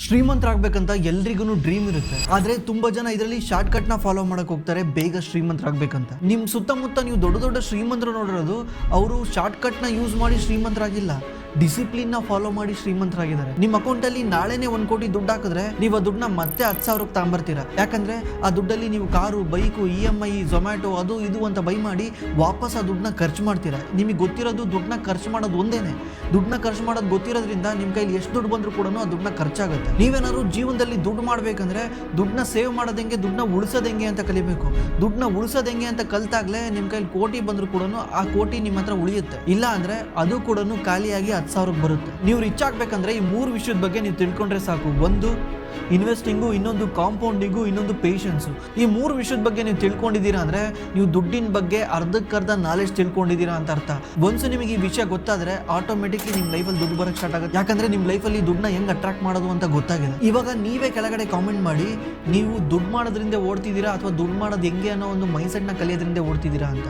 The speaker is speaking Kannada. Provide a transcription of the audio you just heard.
ಶ್ರೀಮಂತರಾಗಬೇಕಂತ ಎಲ್ರಿಗೂ ಡ್ರೀಮ್ ಇರುತ್ತೆ. ಆದ್ರೆ ತುಂಬಾ ಜನ ಇದರಲ್ಲಿ ಶಾರ್ಟ್ ಕಟ್ ನ ಫಾಲೋ ಮಾಡಕ್ ಹೋಗ್ತಾರೆ ಬೇಗ ಶ್ರೀಮಂತರಾಗಬೇಕಂತ. ನಿಮ್ ಸುತ್ತಮುತ್ತ ನೀವು ದೊಡ್ಡ ದೊಡ್ಡ ಶ್ರೀಮಂತರು ನೋಡಿರೋದು ಅವರು ಶಾರ್ಟ್ ಕಟ್ ನ ಯೂಸ್ ಮಾಡಿ ಶ್ರೀಮಂತರಾಗಿಲ್ಲ, ಡಿಸಿಪ್ಲಿನ್ ನ ಫಾಲೋ ಮಾಡಿ ಶ್ರೀಮಂತರಾಗಿದ್ದಾರೆ. ನಿಮ್ಮ ಅಕೌಂಟ್ ಅಲ್ಲಿ ನಾಳೆನೆ 1 ಕೋಟಿ ದುಡ್ಡು ಹಾಕಿದ್ರೆ ನೀವು ಆ ದುಡ್ಡನ್ನ ಮತ್ತೆ 10,000 ತಗೊಂಬರ್ತೀರಾ. ಯಾಕಂದ್ರೆ ಆ ದುಡ್ಡಲ್ಲಿ ನೀವು ಕಾರು, ಬೈಕು, EMI, ಝೊಮ್ಯಾಟೊ ಅದು ಇದು ಅಂತ ಬೈ ಮಾಡಿ ವಾಪಸ್ ಆ ದುಡ್ಡನ್ನ ಖರ್ಚು ಮಾಡ್ತೀರಾ. ನಿಮಗೆ ಗೊತ್ತಿರೋದು ದುಡ್ಡನ್ನ ಖರ್ಚು ಮಾಡೋದು ಒಂದೇನೆ. ದುಡ್ಡನ್ನ ಖರ್ಚು ಮಾಡೋದು ಗೊತ್ತಿರೋದ್ರಿಂದ ನಿಮ್ಮ ಕೈಲಿ ಎಷ್ಟು ದುಡ್ಡು ಬಂದರೂ ಕೂಡ ಆ ದುಡ್ಡನ್ನ ಖರ್ಚಾಗುತ್ತೆ. ನೀವೇನಾದ್ರು ಜೀವನದಲ್ಲಿ ದುಡ್ಡು ಮಾಡ್ಬೇಕಂದ್ರೆ ದುಡ್ಡನ್ನ ಸೇವ್ ಮಾಡೋದೆಂಗೆ, ದುಡ್ಡನ್ನ ಉಳಿಸೋದೆಂಗೆ ಅಂತ ಕಲಿಬೇಕು. ದುಡ್ಡನ್ನ ಉಳಿಸೋದೆಂಗೆ ಅಂತ ಕಲ್ತಾಗ್ಲೇ ನಿಮ್ಮ ಕೈಲಿ ಕೋಟಿ ಬಂದರೂ ಕೂಡ ಆ ಕೋಟಿ ನಿಮ್ಮ ಹತ್ರ ಉಳಿಯುತ್ತೆ. ಇಲ್ಲ ಅಂದ್ರೆ ಅದು ಕೂಡ ಖಾಲಿಯಾಗಿ 10,000 ಬರುತ್ತೆ. ನೀವು ರಿಚ್ ಆಗ್ಬೇಕಂದ್ರೆ ಈ 3 ವಿಷಯದ ಬಗ್ಗೆ ನೀವು ತಿಳ್ಕೊಂಡ್ರೆ ಸಾಕು. ಒಂದು ಇನ್ವೆಸ್ಟಿಂಗು, ಇನ್ನೊಂದು ಕಾಂಪೌಂಡಿಂಗು, ಇನ್ನೊಂದು ಪೇಷನ್ಸು. ಈ 3 ವಿಷಯದ ಬಗ್ಗೆ ನೀವು ತಿಳ್ಕೊಂಡಿದ್ದೀರಾ ಅಂದ್ರೆ ನೀವು ದುಡ್ಡಿನ ಬಗ್ಗೆ ಅರ್ಧಕ್ಕರ್ಧ ನಾಲೆಜ್ ತಿಳ್ಕೊಂಡಿದ್ದೀರಾ ಅಂತ ಅರ್ಥ. ಒನ್ಸು ನಿಮಗೆ ಈ ವಿಷಯ ಗೊತ್ತಾದ್ರೆ ಆಟೋಮೆಟಿಕ್ಲಿ ನಿಮ್ಮ ಲೈಫಲ್ಲಿ ದುಡ್ಡು ಬರಕ್ಕೆ ಸ್ಟಾರ್ಟ್ ಆಗುತ್ತೆ. ಯಾಕಂದ್ರೆ ನಿಮ್ಮ ಲೈಫಲ್ಲಿ ದುಡ್ಡನ್ನ ಹೆಂಗ್ ಅಟ್ರಾಕ್ಟ್ ಮಾಡೋದು ಅಂತ ಗೊತ್ತಾಗಿದೆ. ಇವಾಗ ನೀವೇ ಕೆಳಗಡೆ ಕಾಮೆಂಟ್ ಮಾಡಿ, ನೀವು ದುಡ್ಡು ಮಾಡೋದ್ರಿಂದ ಓಡ್ತಿದ್ದೀರಾ ಅಥವಾ ದುಡ್ಡು ಮಾಡೋದು ಹೆಂಗೆ ಅನ್ನೋ ಒಂದು ಮೈಂಡ್ಸೆಟ್ನ ಕಲಿಯೋದ್ರಿಂದ ಓಡ್ತಿದ್ದೀರಾ ಅಂತ.